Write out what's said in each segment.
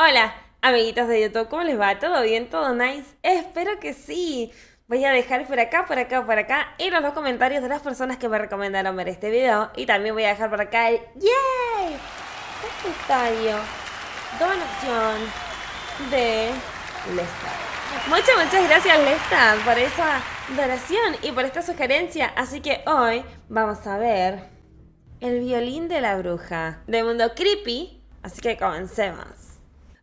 Hola, amiguitos de YouTube, ¿cómo les va? ¿Todo bien? ¿Todo nice? Espero que sí. Voy a dejar por acá y los dos comentarios de las personas que me recomendaron ver este video. Y también voy a dejar por acá el ¡Yay! Comentario, donación de Lestat. Muchas gracias, Lestat, por esa donación y por esta sugerencia. Así que hoy vamos a ver el violín de la bruja de Mundo Creepy. Así que comencemos.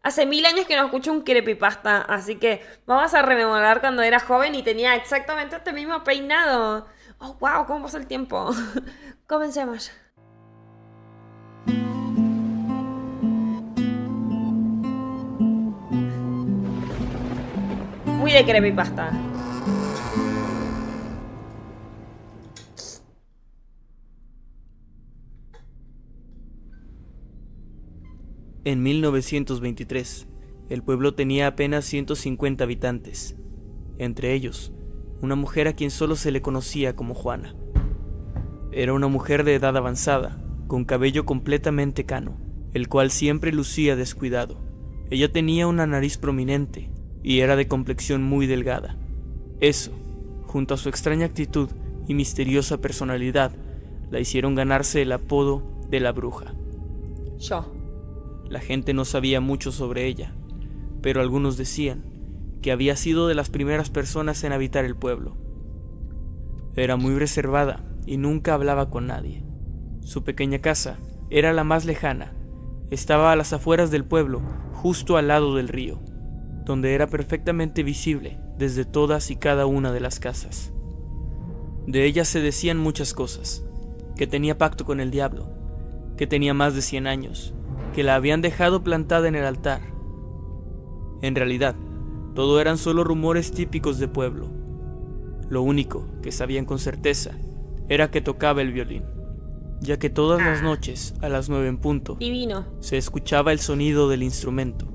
Hace 1000 años que no escucho un creepypasta, así que vamos a rememorar cuando era joven y tenía exactamente este mismo peinado. Oh, wow, cómo pasa el tiempo. Comencemos. Muy de creepypasta. En 1923, el pueblo tenía apenas 150 habitantes, entre ellos, una mujer a quien solo se le conocía como Juana. Era una mujer de edad avanzada, con cabello completamente cano, el cual siempre lucía descuidado. Ella tenía una nariz prominente y era de complexión muy delgada. Eso, junto a su extraña actitud y misteriosa personalidad, la hicieron ganarse el apodo de la bruja. Yo. La gente no sabía mucho sobre ella, pero algunos decían que había sido de las primeras personas en habitar el pueblo. Era muy reservada y nunca hablaba con nadie. Su pequeña casa era la más lejana. Estaba a las afueras del pueblo, justo al lado del río, donde era perfectamente visible desde todas y cada una de las casas. De ella se decían muchas cosas: que tenía pacto con el diablo, que tenía más de 100 años, que la habían dejado plantada en el altar. En realidad, todo eran solo rumores típicos de pueblo. Lo único que sabían con certeza era que tocaba el violín, ya que todas las noches, a las 9 en punto, Divino. se escuchaba el sonido del instrumento,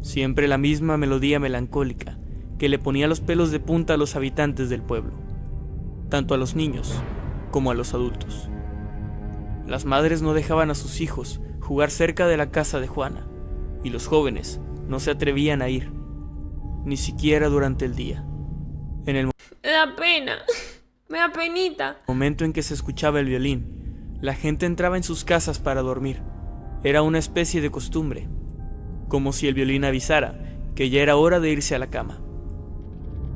siempre la misma melodía melancólica que le ponía los pelos de punta a los habitantes del pueblo, tanto a los niños como a los adultos. Las madres no dejaban a sus hijos jugar cerca de la casa de Juana, y los jóvenes no se atrevían a ir, ni siquiera durante el día. En el Me da pena. Me da penita. momento en que se escuchaba el violín, la gente entraba en sus casas para dormir. Era una especie de costumbre, como si el violín avisara que ya era hora de irse a la cama.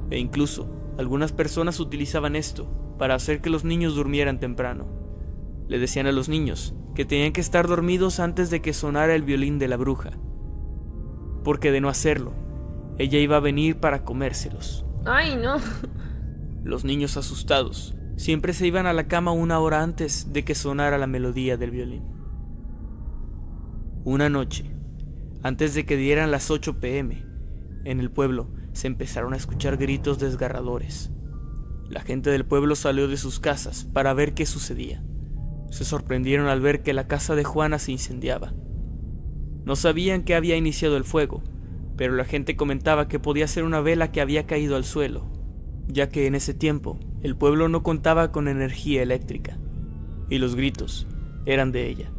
E incluso, algunas personas utilizaban esto para hacer que los niños durmieran temprano. Le decían a los niños que tenían que estar dormidos antes de que sonara el violín de la bruja, porque de no hacerlo, ella iba a venir para comérselos. Ay, no. Los niños, asustados, siempre se iban a la cama una hora antes de que sonara la melodía del violín. Una noche, antes de que dieran las 8 p.m., en el pueblo se empezaron a escuchar gritos desgarradores. La gente del pueblo salió de sus casas para ver qué sucedía. Se sorprendieron al ver que la casa de Juana se incendiaba. No sabían que había iniciado el fuego, pero la gente comentaba que podía ser una vela que había caído al suelo, ya que en ese tiempo el pueblo no contaba con energía eléctrica, y los gritos eran de ella.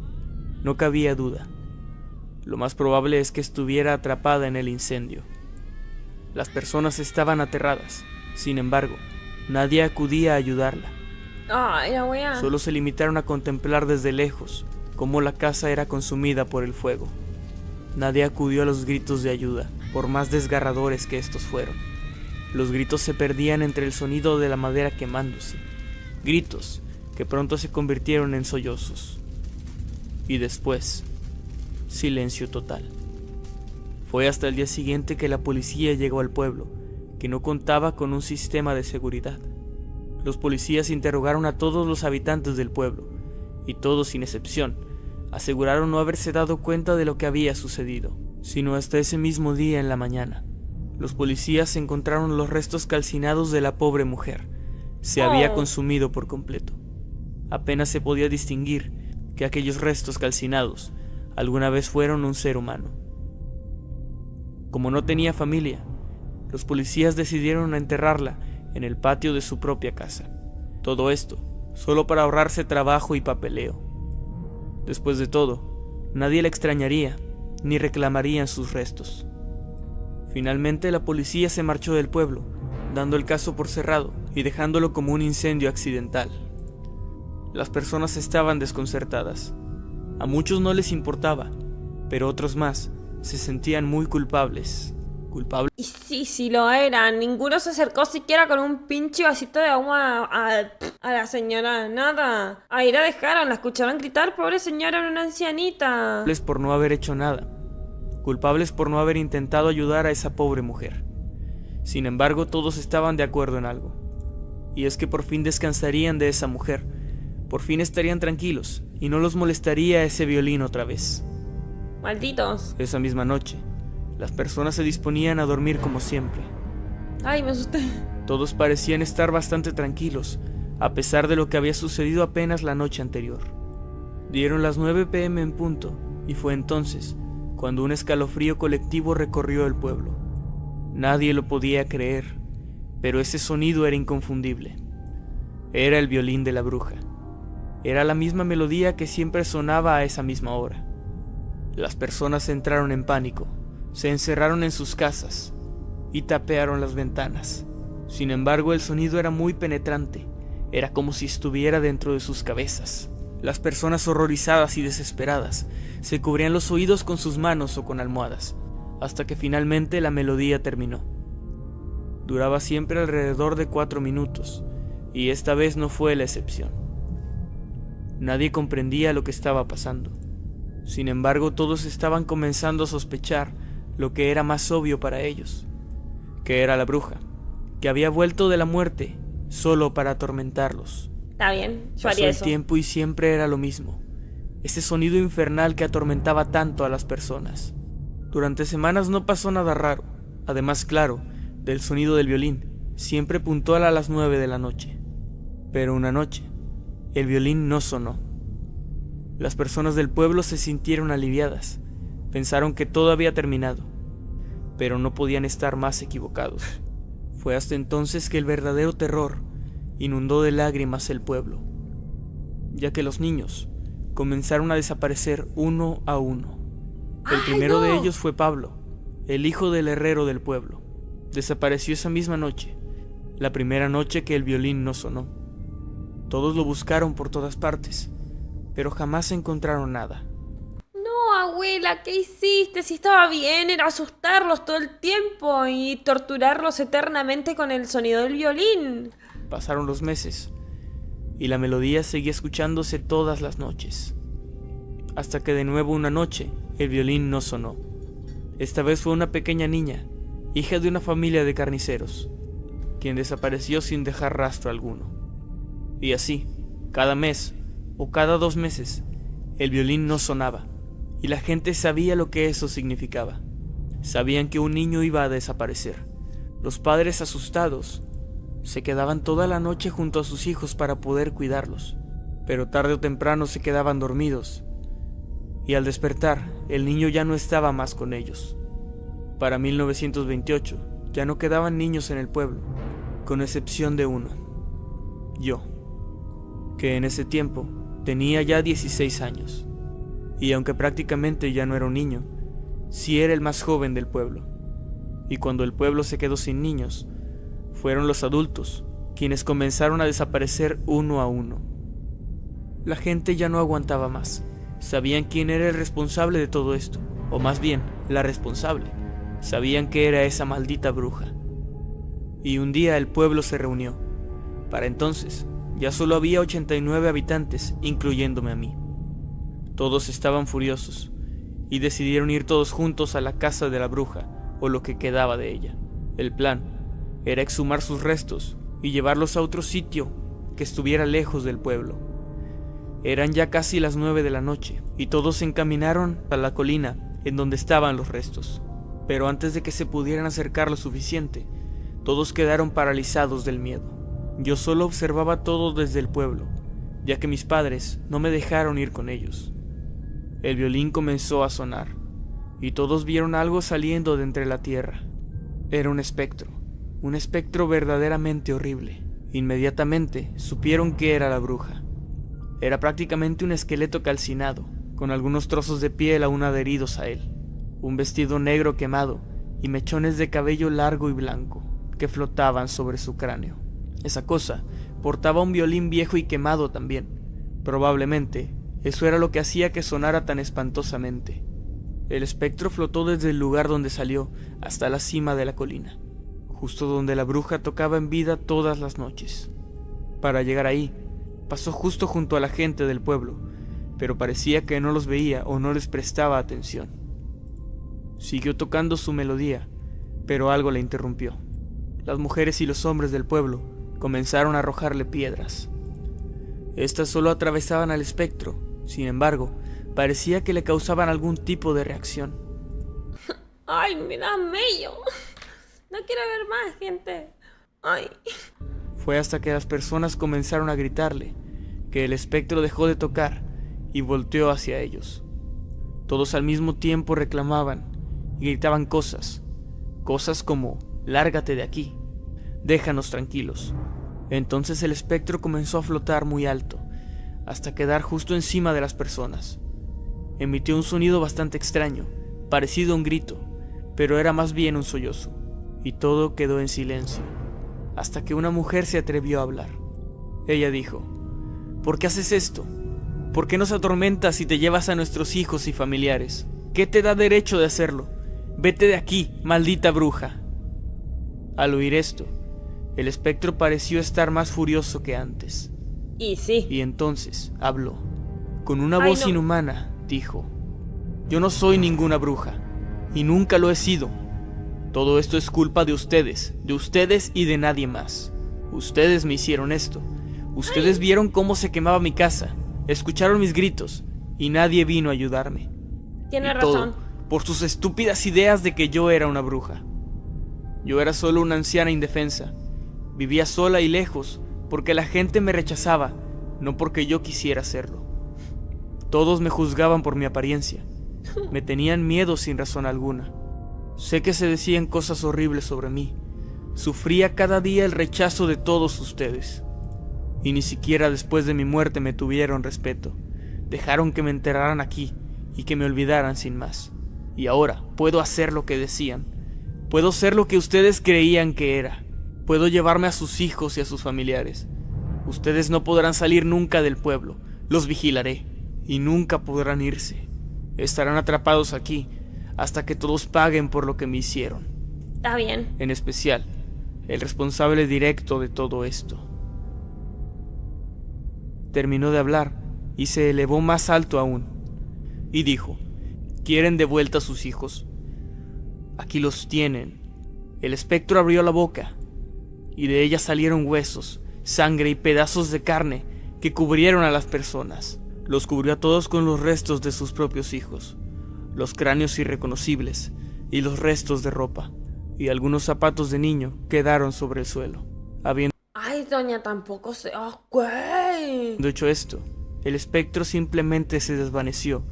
No cabía duda. Lo más probable es que estuviera atrapada en el incendio. Las personas estaban aterradas. Sin embargo, nadie acudía a ayudarla. Ay, la wea. Solo se limitaron a contemplar desde lejos cómo la casa era consumida por el fuego. Nadie acudió a los gritos de ayuda, por más desgarradores que estos fueron. Los gritos se perdían entre el sonido de la madera quemándose, gritos que pronto se convirtieron en sollozos. Y después, silencio total. Fue hasta el día siguiente que la policía llegó al pueblo, que no contaba con un sistema de seguridad. Los policías interrogaron a todos los habitantes del pueblo, y todos, sin excepción, aseguraron no haberse dado cuenta de lo que había sucedido, sino hasta ese mismo día en la mañana. Los policías encontraron los restos calcinados de la pobre mujer. Se había consumido por completo. Apenas se podía distinguir que aquellos restos calcinados alguna vez fueron un ser humano. Como no tenía familia, los policías decidieron enterrarla en el patio de su propia casa. Todo esto solo para ahorrarse trabajo y papeleo. Después de todo, nadie la extrañaría, ni reclamarían sus restos. Finalmente la policía se marchó del pueblo, dando el caso por cerrado y dejándolo como un incendio accidental. Las personas estaban desconcertadas. A muchos no les importaba, pero otros más se sentían muy culpables. Y sí lo eran. Ninguno se acercó siquiera con un pinche vasito de agua a la señora. Nada. Ahí la dejaron, la escucharon gritar. Pobre señora, era una ancianita. Culpables por no haber hecho nada. Culpables por no haber intentado ayudar a esa pobre mujer. Sin embargo, todos estaban de acuerdo en algo. Y es que por fin descansarían de esa mujer. Por fin estarían tranquilos y no los molestaría ese violín otra vez. Malditos. Esa misma noche, las personas se disponían a dormir como siempre. Ay, me asusté. Todos parecían estar bastante tranquilos, a pesar de lo que había sucedido apenas la noche anterior. Dieron las 9 p.m. en punto, y fue entonces cuando un escalofrío colectivo recorrió el pueblo. Nadie lo podía creer, pero ese sonido era inconfundible. Era el violín de la bruja. Era la misma melodía que siempre sonaba a esa misma hora. Las personas entraron en pánico, se encerraron en sus casas y tapearon las ventanas. Sin embargo, el sonido era muy penetrante, era como si estuviera dentro de sus cabezas. Las personas horrorizadas y desesperadas se cubrían los oídos con sus manos o con almohadas, hasta que finalmente la melodía terminó. Duraba siempre alrededor de 4 minutos, y esta vez no fue la excepción. Nadie comprendía lo que estaba pasando. Sin embargo, todos estaban comenzando a sospechar lo que era más obvio para ellos, que era la bruja, que había vuelto de la muerte solo para atormentarlos. Está bien, yo Pasó haría el eso. tiempo y siempre era lo mismo, ese sonido infernal que atormentaba tanto a las personas. Durante semanas no pasó nada raro, además, claro, del sonido del violín, siempre puntual a las 9 de la noche. Pero una noche, el violín no sonó. Las personas del pueblo se sintieron aliviadas, pensaron que todo había terminado, pero no podían estar más equivocados. Fue hasta entonces que el verdadero terror inundó de lágrimas el pueblo, ya que los niños comenzaron a desaparecer uno a uno. El primero de ellos fue Pablo, el hijo del herrero del pueblo. Desapareció esa misma noche, la primera noche que el violín no sonó. Todos lo buscaron por todas partes, pero jamás encontraron nada. No, abuela, ¿qué hiciste? Si estaba bien, era asustarlos todo el tiempo y torturarlos eternamente con el sonido del violín. Pasaron los meses, y la melodía seguía escuchándose todas las noches. Hasta que de nuevo una noche, el violín no sonó. Esta vez fue una pequeña niña, hija de una familia de carniceros, quien desapareció sin dejar rastro alguno. Y así, cada mes o cada 2 meses, el violín no sonaba, y la gente sabía lo que eso significaba. Sabían que un niño iba a desaparecer. Los padres, asustados, se quedaban toda la noche junto a sus hijos para poder cuidarlos, pero tarde o temprano se quedaban dormidos, y al despertar, el niño ya no estaba más con ellos. Para 1928, ya no quedaban niños en el pueblo, con excepción de uno, yo, que en ese tiempo tenía ya 16 años, y aunque prácticamente ya no era un niño, sí era el más joven del pueblo. Y cuando el pueblo se quedó sin niños, fueron los adultos quienes comenzaron a desaparecer uno a uno. La gente ya no aguantaba más. Sabían quién era el responsable de todo esto, o más bien, la responsable. Sabían que era esa maldita bruja. Y un día el pueblo se reunió. Para entonces, ya solo había 89 habitantes, incluyéndome a mí. Todos estaban furiosos, y decidieron ir todos juntos a la casa de la bruja, o lo que quedaba de ella. El plan era exhumar sus restos y llevarlos a otro sitio que estuviera lejos del pueblo. Eran ya casi las 9 de la noche, y todos se encaminaron a la colina en donde estaban los restos. Pero antes de que se pudieran acercar lo suficiente, todos quedaron paralizados del miedo. Yo solo observaba todo desde el pueblo, ya que mis padres no me dejaron ir con ellos. El violín comenzó a sonar, y todos vieron algo saliendo de entre la tierra. Era un espectro verdaderamente horrible. Inmediatamente supieron que era la bruja. Era prácticamente un esqueleto calcinado, con algunos trozos de piel aún adheridos a él. un vestido negro quemado y mechones de cabello largo y blanco que flotaban sobre su cráneo. Esa cosa portaba un violín viejo y quemado también. Probablemente eso era lo que hacía que sonara tan espantosamente. El espectro flotó desde el lugar donde salió hasta la cima de la colina, justo donde la bruja tocaba en vida todas las noches. Para llegar ahí, pasó justo junto a la gente del pueblo, pero parecía que no los veía o no les prestaba atención. Siguió tocando su melodía, pero algo la interrumpió. Las mujeres y los hombres del pueblo comenzaron a arrojarle piedras. Estas solo atravesaban al espectro, sin embargo, parecía que le causaban algún tipo de reacción. Ay, me da mello. No quiero ver más, gente. Ay. Fue hasta que las personas comenzaron a gritarle que el espectro dejó de tocar y volteó hacia ellos. Todos al mismo tiempo reclamaban y gritaban cosas como «Lárgate de aquí, déjanos tranquilos». Entonces el espectro comenzó a flotar muy alto, hasta quedar justo encima de las personas. Emitió un sonido bastante extraño, parecido a un grito, pero era más bien un sollozo, y todo quedó en silencio, hasta que una mujer se atrevió a hablar. Ella dijo: «¿Por qué haces esto? ¿Por qué nos atormentas y te llevas a nuestros hijos y familiares? ¿Qué te da derecho de hacerlo? Vete de aquí, maldita bruja». Al oír esto, el espectro pareció estar más furioso que antes. Y sí. Y entonces habló. Con una voz inhumana, dijo: «Yo no soy ninguna bruja, y nunca lo he sido. Todo esto es culpa de ustedes y de nadie más. Ustedes me hicieron esto. Ustedes vieron cómo se quemaba mi casa, escucharon mis gritos, y nadie vino a ayudarme. Tiene razón. Todo por sus estúpidas ideas de que yo era una bruja. Yo era solo una anciana indefensa. Vivía sola y lejos, porque la gente me rechazaba, no porque yo quisiera hacerlo. Todos me juzgaban por mi apariencia. Me tenían miedo sin razón alguna. Sé que se decían cosas horribles sobre mí. Sufría cada día el rechazo de todos ustedes. Y ni siquiera después de mi muerte me tuvieron respeto. Dejaron que me enterraran aquí y que me olvidaran sin más. Y ahora puedo hacer lo que decían. Puedo ser lo que ustedes creían que era. Puedo llevarme a sus hijos y a sus familiares. Ustedes no podrán salir nunca del pueblo. Los vigilaré. Y nunca podrán irse. Estarán atrapados aquí hasta que todos paguen por lo que me hicieron. Está bien. En especial, el responsable directo de todo esto». Terminó de hablar y se elevó más alto aún. Y dijo: «¿Quieren de vuelta a sus hijos? Aquí los tienen». El espectro abrió la boca, y de ella salieron huesos, sangre y pedazos de carne que cubrieron a las personas. Los cubrió a todos con los restos de sus propios hijos, los cráneos irreconocibles y los restos de ropa, y algunos zapatos de niño quedaron sobre el suelo. Habiendo Ay, doña, tampoco se... ¡Oh, güey! hecho esto, el espectro simplemente se desvaneció,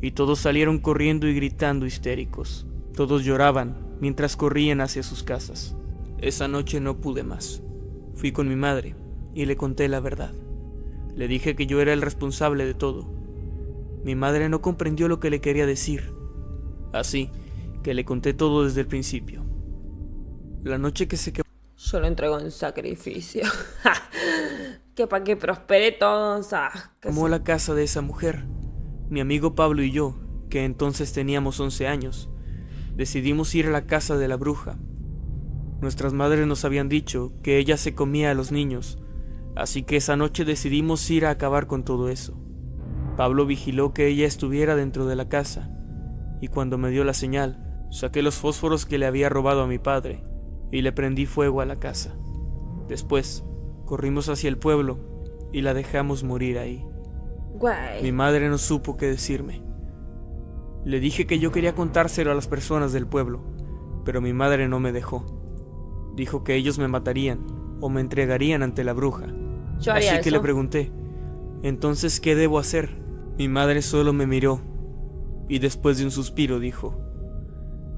y todos salieron corriendo y gritando histéricos. Todos lloraban mientras corrían hacia sus casas. Esa noche no pude más. Fui con mi madre y le conté la verdad. Le dije que yo era el responsable de todo. Mi madre no comprendió lo que le quería decir, así que le conté todo desde el principio. La noche que se quemó, Yo lo entrego en sacrificio. Que para que prospere todo, o sea, quemó la casa de esa mujer, mi amigo Pablo y yo, que entonces teníamos 11 años, decidimos ir a la casa de la bruja. Nuestras madres nos habían dicho que ella se comía a los niños, así que esa noche decidimos ir a acabar con todo eso. Pablo vigiló que ella estuviera dentro de la casa, y cuando me dio la señal, saqué los fósforos que le había robado a mi padre, y le prendí fuego a la casa. Después, corrimos hacia el pueblo, y la dejamos morir ahí. Güey. Mi madre no supo qué decirme. Le dije que yo quería contárselo a las personas del pueblo, pero mi madre no me dejó. Dijo que ellos me matarían o me entregarían ante la bruja. Yo haría Así que eso. le pregunté: «¿Entonces qué debo hacer?». Mi madre solo me miró y después de un suspiro dijo: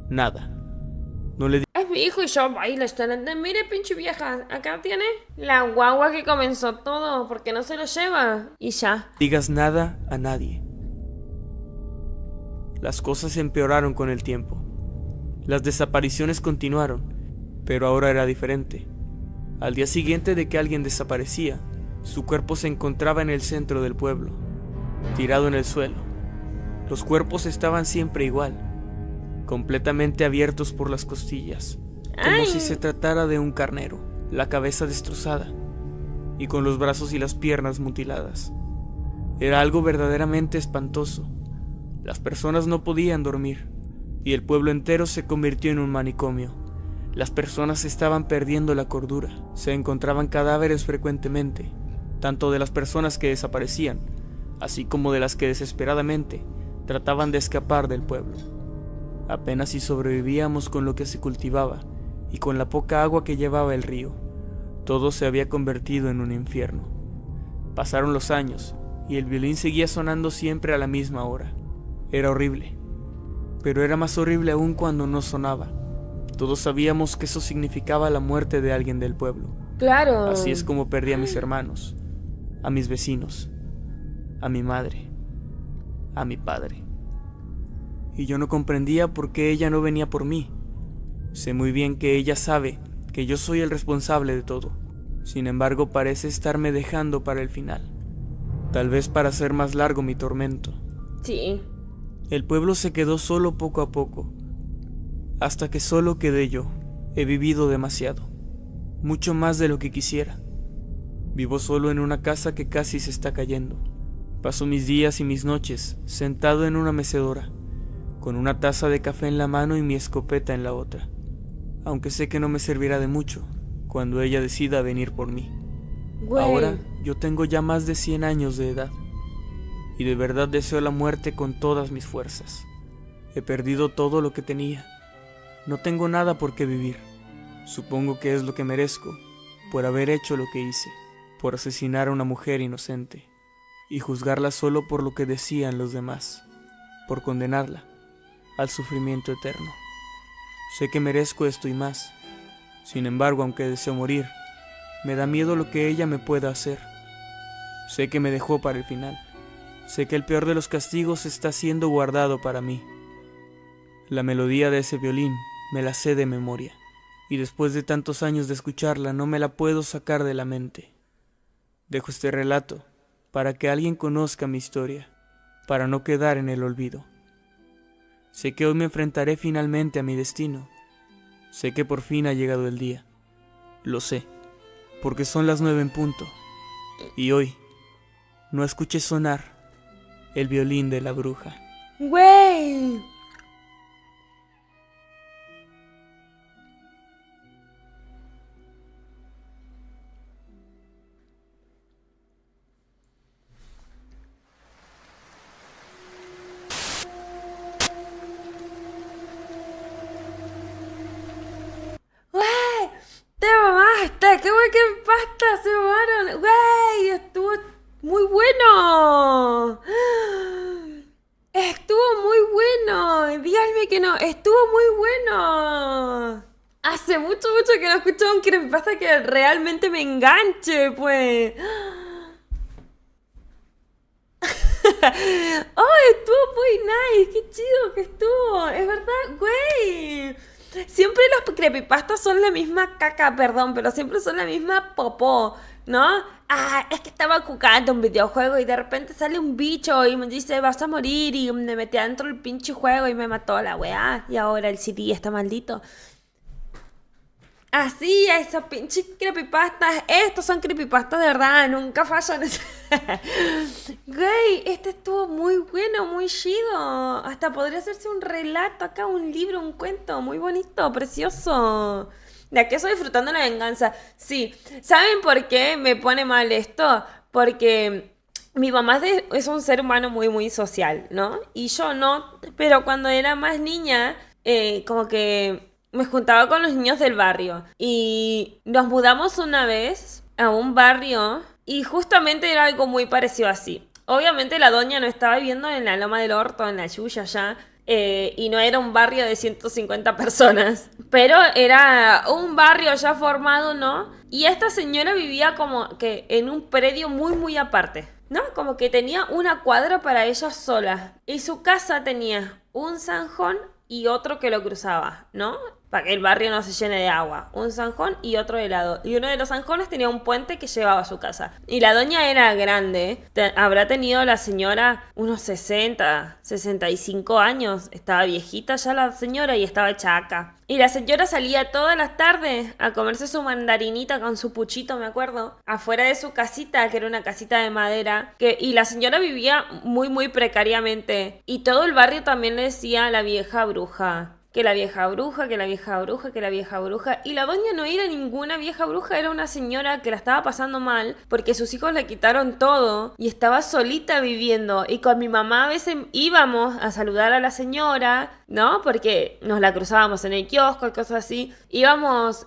«Nada». No le Es mi hijo y yo bailo. Mire, pinche vieja, acá tiene la guagua que comenzó todo. ¿Por qué no se lo lleva? Y ya. digas nada a nadie. Las cosas empeoraron con el tiempo. Las desapariciones continuaron, pero ahora era diferente. Al día siguiente de que alguien desaparecía, su cuerpo se encontraba en el centro del pueblo, tirado en el suelo. Los cuerpos estaban siempre igual, completamente abiertos por las costillas, como si se tratara de un carnero, la cabeza destrozada y con los brazos y las piernas mutiladas. Era algo verdaderamente espantoso. Las personas no podían dormir y el pueblo entero se convirtió en un manicomio. Las personas estaban perdiendo la cordura. Se encontraban cadáveres frecuentemente, tanto de las personas que desaparecían, así como de las que desesperadamente trataban de escapar del pueblo. Apenas si sobrevivíamos con lo que se cultivaba y con la poca agua que llevaba el río. Todo se había convertido en un infierno. Pasaron los años y el violín seguía sonando siempre a la misma hora. Era horrible, pero era más horrible aún cuando no sonaba. Todos sabíamos que eso significaba la muerte de alguien del pueblo. Claro. Así es como perdí a mis hermanos, a mis vecinos, a mi madre, a mi padre. Y yo no comprendía por qué ella no venía por mí. Sé muy bien que ella sabe que yo soy el responsable de todo. Sin embargo, parece estarme dejando para el final. Tal vez para hacer más largo mi tormento. Sí. El pueblo se quedó solo poco a poco, hasta que solo quedé yo. He vivido demasiado, mucho más de lo que quisiera. Vivo solo en una casa que casi se está cayendo. Paso mis días y mis noches sentado en una mecedora, con una taza de café en la mano y mi escopeta en la otra, aunque sé que no me servirá de mucho cuando ella decida venir por mí. Güey. Ahora yo tengo ya más de 100 años de edad, y de verdad deseo la muerte con todas mis fuerzas. He perdido todo lo que tenía. No tengo nada por qué vivir. Supongo que es lo que merezco, por haber hecho lo que hice, por asesinar a una mujer inocente, y juzgarla solo por lo que decían los demás, por condenarla al sufrimiento eterno. Sé que merezco esto y más. Sin embargo, aunque deseo morir, me da miedo lo que ella me pueda hacer. Sé que me dejó para el final. Sé que el peor de los castigos está siendo guardado para mí. La melodía de ese violín me la sé de memoria, y después de tantos años de escucharla no me la puedo sacar de la mente. Dejo este relato para que alguien conozca mi historia, para no quedar en el olvido. Sé que hoy me enfrentaré finalmente a mi destino. Sé que por fin ha llegado el día. Lo sé, porque son las 9 en punto, y hoy no escuché sonar el violín de la bruja. Güey. Güey. Te mamaste. Qué güey, qué pasta se mamaron. Güey. Estuvo muy bueno. Estuvo muy bueno. Díganme que no. Estuvo muy bueno. Hace mucho, mucho que no escucho un creepypasta que realmente me enganche, pues. Oh, estuvo muy nice. Qué chido que estuvo. Es verdad, güey. Siempre los creepypastas son la misma caca, perdón, pero siempre son la misma popó, ¿no? Ah, es que estaba jugando un videojuego y de repente sale un bicho y me dice vas a morir y me metí adentro del pinche juego y me mató la weá y ahora el CD está maldito. Así, esos pinches creepypastas. Estos son creepypastas de verdad, nunca fallan. Güey, este estuvo muy bueno, muy chido. Hasta podría hacerse un relato acá, un libro, un cuento. Muy bonito, precioso. De aquí estoy disfrutando la venganza. Sí, ¿saben por qué me pone mal esto? Porque mi mamá es un ser humano muy, muy social, ¿no? Y yo no, pero cuando era más niña, como que me juntaba con los niños del barrio y nos mudamos una vez a un barrio y justamente era algo muy parecido así. Obviamente la doña no estaba viviendo en la Loma del Orto, en la Yuya ya, y no era un barrio de 150 personas, pero era un barrio ya formado, ¿no? Y esta señora vivía como que en un predio muy, muy aparte. ¿no? Como que tenía una cuadra para ella sola. Y su casa tenía un zanjón y otro que lo cruzaba, ¿no? Para que el barrio no se llene de agua. Un zanjón y otro de lado. Y uno de los zanjones tenía un puente que llevaba a su casa. Y la doña era grande. Habrá tenido la señora unos 60, 65 años. Estaba viejita ya la señora y estaba chaca. Y la señora salía todas las tardes a comerse su mandarinita con su puchito, me acuerdo, afuera de su casita, que era una casita de madera. Y la señora vivía muy, muy precariamente. Y todo el barrio también le decía la vieja bruja. Que la vieja bruja, que la vieja bruja, que la vieja bruja. Y la doña no era ninguna vieja bruja, era una señora que la estaba pasando mal porque sus hijos le quitaron todo y estaba solita viviendo. Y con mi mamá a veces íbamos a saludar a la señora, ¿no? Porque nos la cruzábamos en el kiosco y cosas así. Íbamos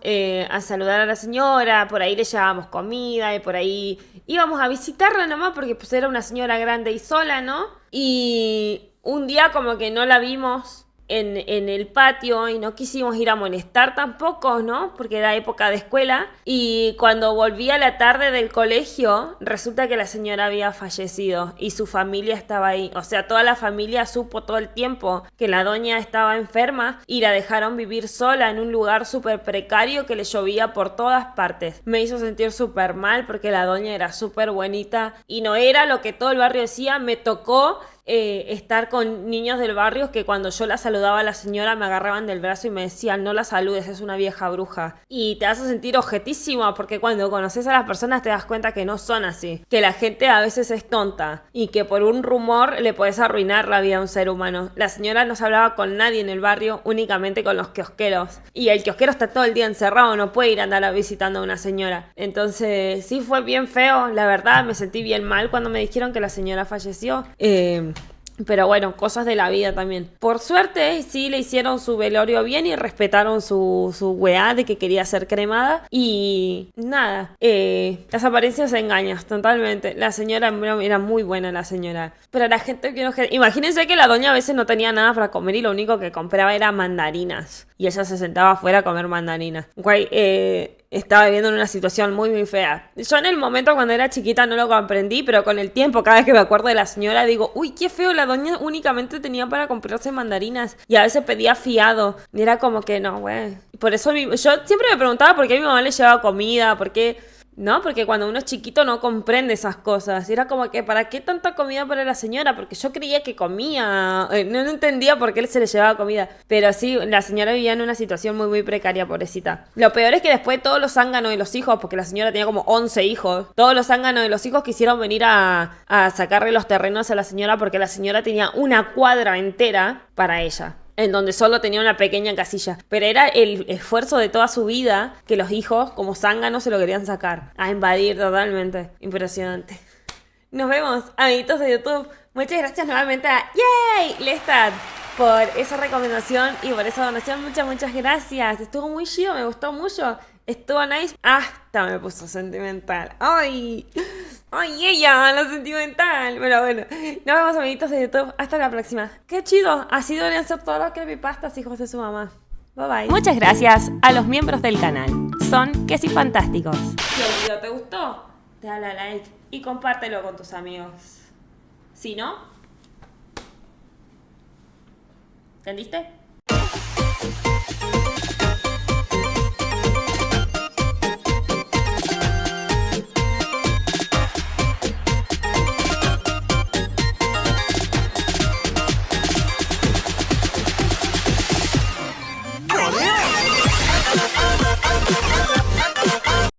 a saludar a la señora, por ahí le llevábamos comida y por ahí íbamos a visitarla nomás porque pues era una señora grande y sola, ¿no? Y un día como que no la vimos en el patio y no quisimos ir a molestar tampoco, ¿no? Porque era época de escuela. Y cuando volví a la tarde del colegio, resulta que la señora había fallecido y su familia estaba ahí. O sea, toda la familia supo todo el tiempo que la doña estaba enferma y la dejaron vivir sola en un lugar súper precario que le llovía por todas partes. Me hizo sentir súper mal porque la doña era súper buenita y no era lo que todo el barrio decía. Me tocó estar con niños del barrio que cuando yo la saludaba a la señora me agarraban del brazo y me decían no la saludes, es una vieja bruja. Y te vas a sentir objetísimo porque cuando conoces a las personas te das cuenta que no son así, que la gente a veces es tonta y que por un rumor le puedes arruinar la vida a un ser humano. La señora no se hablaba con nadie en el barrio, únicamente con los kiosqueros, y el kiosquero está todo el día encerrado, no puede ir a andar visitando a una señora. Entonces sí fue bien feo, la verdad me sentí bien mal cuando me dijeron que la señora falleció. Pero bueno, cosas de la vida también. Por suerte, sí le hicieron su velorio bien y respetaron su weá de que quería ser cremada. Y nada, las apariencias engañan totalmente. La señora era muy buena, la señora. Pero la gente que no... Imagínense que la doña a veces no tenía nada para comer y lo único que compraba era mandarinas. Y ella se sentaba afuera a comer mandarinas. Güey, estaba viviendo en una situación muy, muy fea. Yo en el momento cuando era chiquita no lo comprendí, pero con el tiempo, cada vez que me acuerdo de la señora, digo, uy, qué feo, la doña únicamente tenía para comprarse mandarinas y a veces pedía fiado. Y era como que, no, güey. Por eso yo siempre me preguntaba por qué a mi mamá le llevaba comida, por qué... ¿No? Porque cuando uno es chiquito no comprende esas cosas. Y era como que, ¿para qué tanta comida para la señora? Porque yo creía que comía. No entendía por qué se le llevaba comida. Pero sí, la señora vivía en una situación muy, muy precaria, pobrecita. Lo peor es que después todos los zánganos de los hijos, porque la señora tenía como 11 hijos, todos los zánganos de los hijos quisieron venir a sacarle los terrenos a la señora porque la señora tenía una cuadra entera para ella, en donde solo tenía una pequeña casilla. Pero era el esfuerzo de toda su vida que los hijos, como zánganos, se lo querían sacar. A invadir totalmente. Impresionante. Nos vemos, amiguitos de YouTube. Muchas gracias nuevamente a Lestat por esa recomendación y por esa donación. Muchas gracias. Estuvo muy chido, me gustó mucho. Estuvo nice. Hasta me puso sentimental. ¡Ay! ¡Ay, ella! Lo sentimental. Pero bueno, nos vemos, amiguitos de YouTube. Hasta la próxima. ¡Qué chido! Así deberían ser todos los creepypastas, hijos de su mamá. Bye bye. Muchas gracias a los miembros del canal. Son Quesi Fantásticos. Si el video te gustó, dale a like y compártelo con tus amigos. Si no, ¿entendiste?